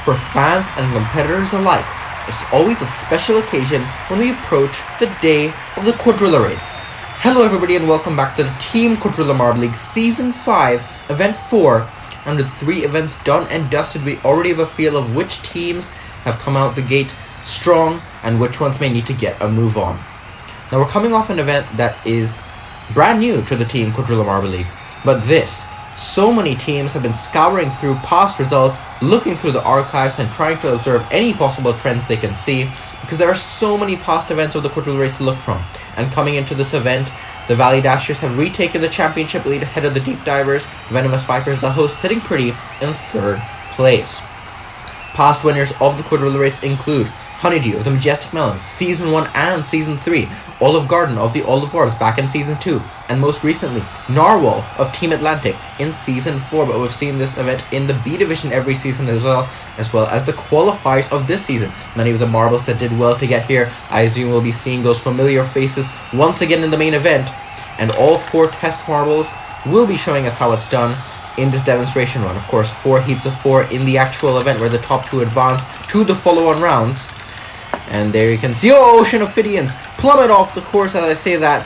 For fans and competitors alike, it's always a special occasion when we approach the day of the Quadrilla Race. Hello everybody and welcome back to the Team Quadrilla Marble League Season 5, Event 4. And with 3 events done and dusted, we already have a feel of which teams have come out the gate strong and which ones may need to get a move on. Now we're coming off an event that is brand new to the Team Quadrilla Marble League, but so many teams have been scouring through past results, looking through the archives and trying to observe any possible trends they can see, because there are so many past events of the Quadrilla Race to look from. And coming into this event, the Valley Dashers have retaken the championship lead ahead of the Deep Divers. Venomous Vipers, the host, sitting pretty in 3rd place. Past winners of the Quadrilla Race include Honeydew of the Majestic Melons, Season 1 and Season 3, Olive Garden of the Olive Orbs back in Season 2, and most recently, Narwhal of Team Atlantic in Season 4, but we've seen this event in the B Division every season as well as the qualifiers of this season. Many of the marbles that did well to get here, I assume we'll be seeing those familiar faces once again in the main event, and all 4 test marbles will be showing us how it's done in this demonstration run. Of course, 4 heats of 4 in the actual event where the top 2 advance to the follow-on rounds. And there you can see, Ocean Ophidians plummet off the course as I say that.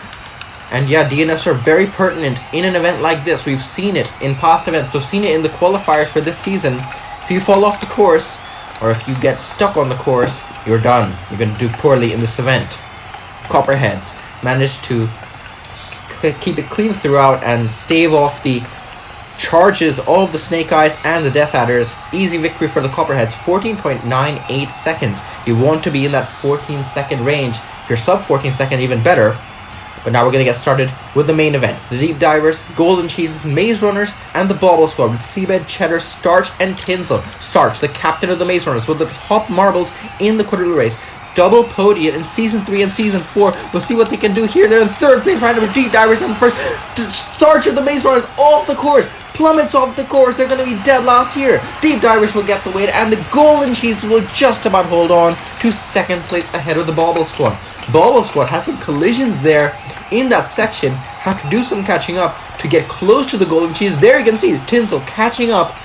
And yeah, DNFs are very pertinent in an event like this. We've seen it in past events. We've seen it in the qualifiers for this season. If you fall off the course, or if you get stuck on the course, you're done. You're going to do poorly in this event. Copperheads managed to keep it clean throughout and stave off the charges of the Snake Eyes and the Death Adders. Easy victory for the Copperheads, 14.98 seconds. You want to be in that 14-second range. If you're sub 14 second, even better. But now we're going to get started with the main event. The Deep Divers, Golden Cheeses, Maze Runners, and the Bauble Squad with Seabed, Cheddar, Starch, and Tinsel. Starch, the captain of the Maze Runners, with the top marbles in the Quadrilla Race. Double podium in Season 3 and Season 4. We'll see what they can do here. They're in 3rd place right now with Deep Divers in the first. Starch of the Maze Runners off the course. Plummets off the course. They're going to be dead last here. Deep Divers will get the win, and the Golden Cheese will just about hold on to 2nd place ahead of the Bauble Squad. Bauble Squad has some collisions there in that section. Have to do some catching up to get close to the Golden Cheese. There you can see Tinsel catching up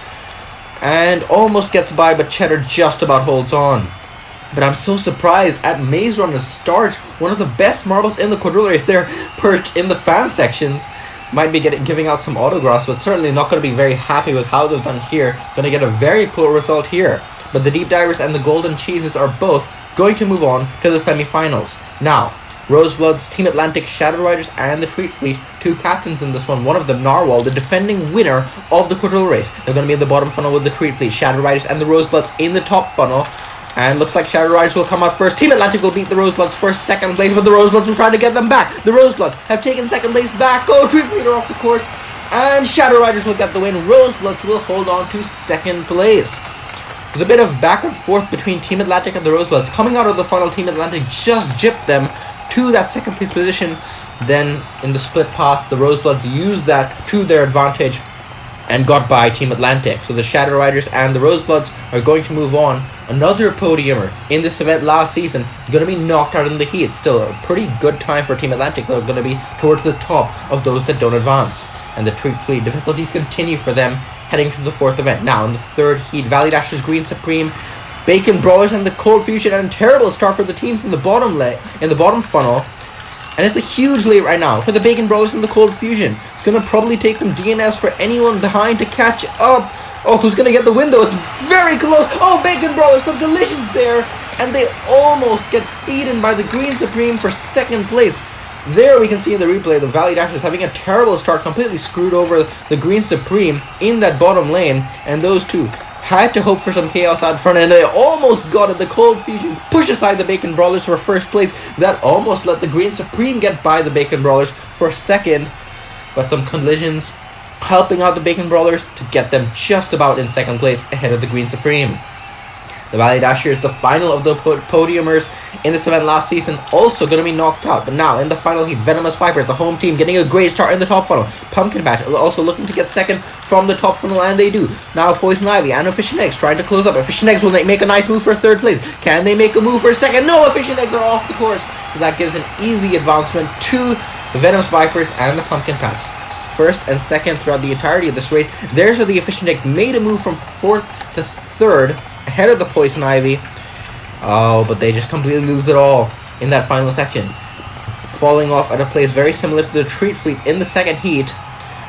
and almost gets by, but Cheddar just about holds on. But I'm so surprised at Maze Runner's Starch, one of the best marbles in the Quadrilla Race. They're perched in the fan sections. Might be giving out some autographs, but certainly not going to be very happy with how they've done here. Going to get a very poor result here. But the Deep Divers and the Golden Cheeses are both going to move on to the semi-finals. Now, Rosebloods, Team Atlantic, Shadow Riders, and the Tweet Fleet, 2 captains in this one. One of them, Narwhal, the defending winner of the Quadrilla Race. They're going to be in the bottom funnel with the Tweet Fleet, Shadow Riders, and the Rosebloods in the top funnel. And looks like Shadow Riders will come out first. Team Atlantic will beat the Rosebloods for 2nd place, but the Rosebloods will try to get them back. The Rosebloods have taken 2nd place back. Tweet Fleet are off the course, and Shadow Riders will get the win. Rosebloods will hold on to 2nd place. There's a bit of back and forth between Team Atlantic and the Rosebloods. Coming out of the funnel, Team Atlantic just gypped them to that 2nd place position. Then in the split pass, the Rosebloods used that to their advantage and got by Team Atlantic. So the Shadow Riders and the Rosebloods are going to move on. Another podiumer in this event last season, going to be knocked out in the heat. Still a pretty good time for Team Atlantic. They're going to be towards the top of those that don't advance. And the Treat Fleet, difficulties continue for them heading to the 4th event. Now in the 3rd heat, Valley Dashers, Green Supreme, Bacon Brawlers, and the Cold Fusion, and a terrible start for the teams in the bottom funnel. And it's a huge lead right now for the Bacon Brawlers and the Cold Fusion. It's going to probably take some DNFs for anyone behind to catch up. Who's going to get the win though? It's very close. Bacon Brawlers, some collisions there. And they almost get beaten by the Green Supreme for 2nd place. There we can see in the replay the Valley Dashers having a terrible start, completely screwed over the Green Supreme in that bottom lane. And those two had to hope for some chaos out front, and they almost got it. The Cold Fusion push aside the Bacon Brawlers for 1st place. That almost let the Green Supreme get by the Bacon Brawlers for 2nd. But some collisions helping out the Bacon Brawlers to get them just about in 2nd place ahead of the Green Supreme. The Valley Dashers, the final of the podiumers in this event last season, also going to be knocked out. But now in the final heat, Venomous Vipers, the home team, getting a great start in the top funnel. Pumpkin Patch also looking to get 2nd from the top funnel, and they do. Now Poison Ivy and Efficient Eggs trying to close up. Efficient Eggs will make a nice move for 3rd place. Can they make a move for 2nd? No, Efficient Eggs are off the course. So that gives an easy advancement to the Venomous Vipers and the Pumpkin Patch. 1st and 2nd throughout the entirety of this race. There's where the Efficient Eggs made a move from 4th to 3rd ahead of the Poison Ivy. Oh, but they just completely lose it all in that final section, falling off at a place very similar to the Treat Fleet in the second heat.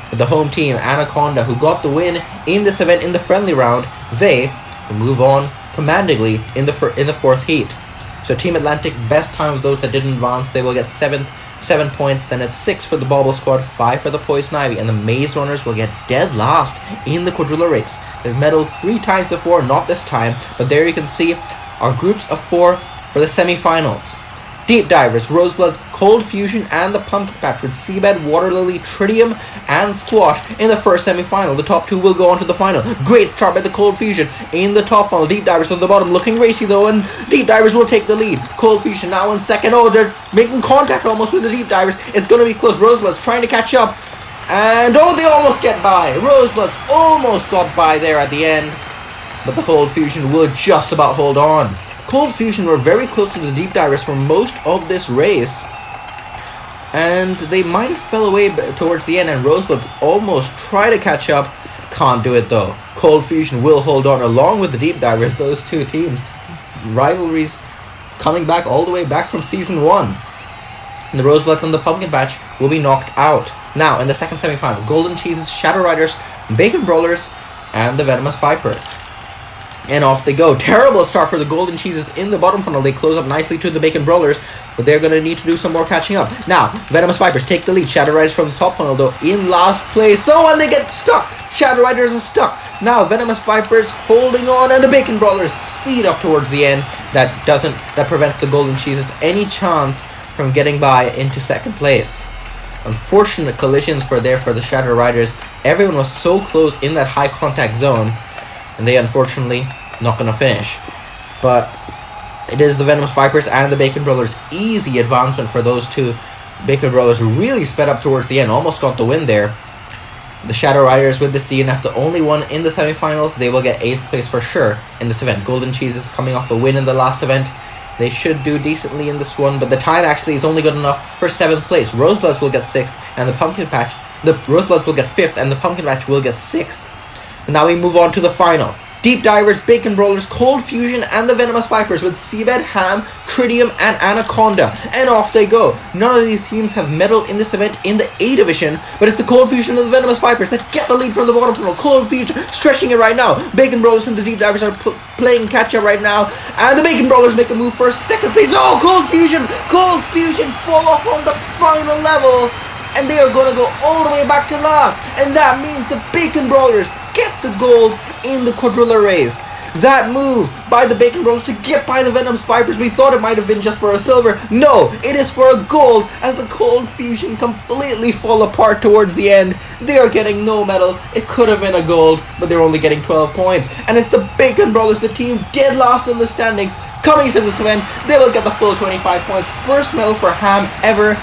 With the home team, Anaconda, who got the win in this event in the friendly round, they will move on commandingly in the fourth heat. So Team Atlantic, best time of those that didn't advance, they will get 7 points. Then it's 6 for the Bauble Squad, 5 for the Poison Ivy, and the Maze Runners will get dead last in the Quadrilla Race. They've medaled 3 times before, not this time, but there you can see our groups of 4 for the semi-finals. Deep Divers, Rosebloods, Cold Fusion, and the Pumpkin Patch with Seabed, Water Lily, Tritium, and Squash in the first semi-final. The top 2 will go on to the final. Great start by the Cold Fusion in the top final. Deep Divers on the bottom, looking racy though, and Deep Divers will take the lead. Cold Fusion now in second. Oh, they're making contact almost with the Deep Divers. It's going to be close. Rosebloods trying to catch up, and oh, they almost get by. Rosebloods almost got by there at the end, but the Cold Fusion will just about hold on. Cold Fusion were very close to the Deep Divers for most of this race, and they might have fell away towards the end, and Rosebloods almost try to catch up. Can't do it though. Cold Fusion will hold on along with the Deep Divers. Those two teams, rivalries coming back all the way back from Season 1. And the Rosebloods and the Pumpkin Patch will be knocked out. Now, in the second semi-final, Golden Cheeses, Shadow Riders, Bacon Brawlers, and the Venomous Vipers. And off they go. Terrible start for the Golden Cheeses in the bottom funnel. They close up nicely to the Bacon Brawlers, but they're going to need to do some more catching up. Now, Venomous Vipers take the lead. Shadow Riders from the top funnel, though, in last place. Oh, and they get stuck. Shadow Riders are stuck. Now, Venomous Vipers holding on, and the Bacon Brawlers speed up towards the end. That prevents the Golden Cheeses any chance from getting by into second place. Unfortunate collisions for the Shadow Riders. Everyone was so close in that high contact zone, and they unfortunately not going to finish. But it is the Venomous Vipers and the Bacon Brawlers. Easy advancement for those two. Bacon Brawlers really sped up towards the end, almost got the win there. The Shadow Riders with this DNF, the only one in the semifinals, they will get 8th place for sure in this event. Golden Cheeses coming off a win in the last event. They should do decently in this one, but the time actually is only good enough for 7th place. Rosebloods will get 6th, and the Rosebloods will get 5th, and the Pumpkin Patch will get 6th. And now we move on to the final. Deep Divers, Bacon Brawlers, Cold Fusion, and the Venomous Vipers with Seabed, Ham, Tritium, and Anaconda. And off they go. None of these teams have medaled in this event in the A Division, but it's the Cold Fusion and the Venomous Vipers that get the lead from the bottom funnel. Cold Fusion stretching it right now. Bacon Brawlers and the Deep Divers are playing catch-up right now, and the Bacon Brawlers make a move for second place. Oh, Cold Fusion fall off on the final level, and they are going to go all the way back to last, and that means the Bacon Brawlers get the gold in the Quadrilla Race. That move by the Bacon Brawlers to get by the Venomous Vipers, we thought it might have been just for a silver. No, it is for a gold, as the Cold Fusion completely fall apart towards the end. They are getting no medal. It could have been a gold, but they're only getting 12 points. And it's the Bacon Brawlers, the team dead last in the standings, coming to this event. They will get the full 25 points. First medal for Ham ever.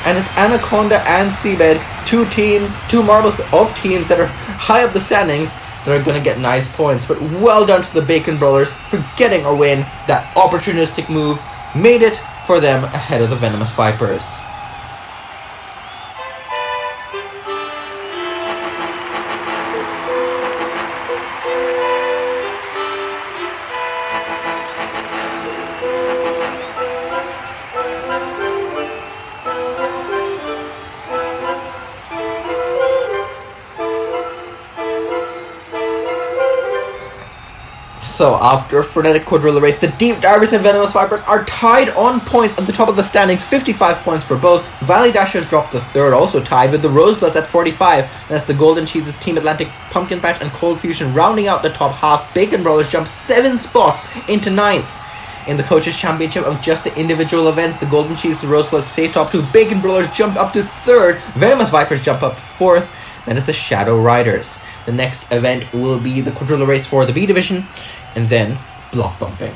And it's Anaconda and Seabed, two marbles of teams that are high up the standings that are going to get nice points. But well done to the Bacon Brawlers for getting a win. That opportunistic move made it for them ahead of the Venomous Vipers. So, after a frenetic Quadrilla Race, the Deep Divers and Venomous Vipers are tied on points at the top of the standings, 55 points for both. Valley Dashers dropped to third, also tied with the Rosebloods at 45. That's the Golden Cheeses, Team Atlantic, Pumpkin Patch, and Cold Fusion rounding out the top half. Bacon Brawlers jump 7 spots into 9th. In the Coaches Championship of just the individual events, the Golden Cheeses and Rosebloods stay top 2. Bacon Brawlers jumped up to 3rd. Venomous Vipers jump up to 4th. Then it's the Shadow Riders. The next event will be the Quadrilla Race for the B Division, and then block bumping.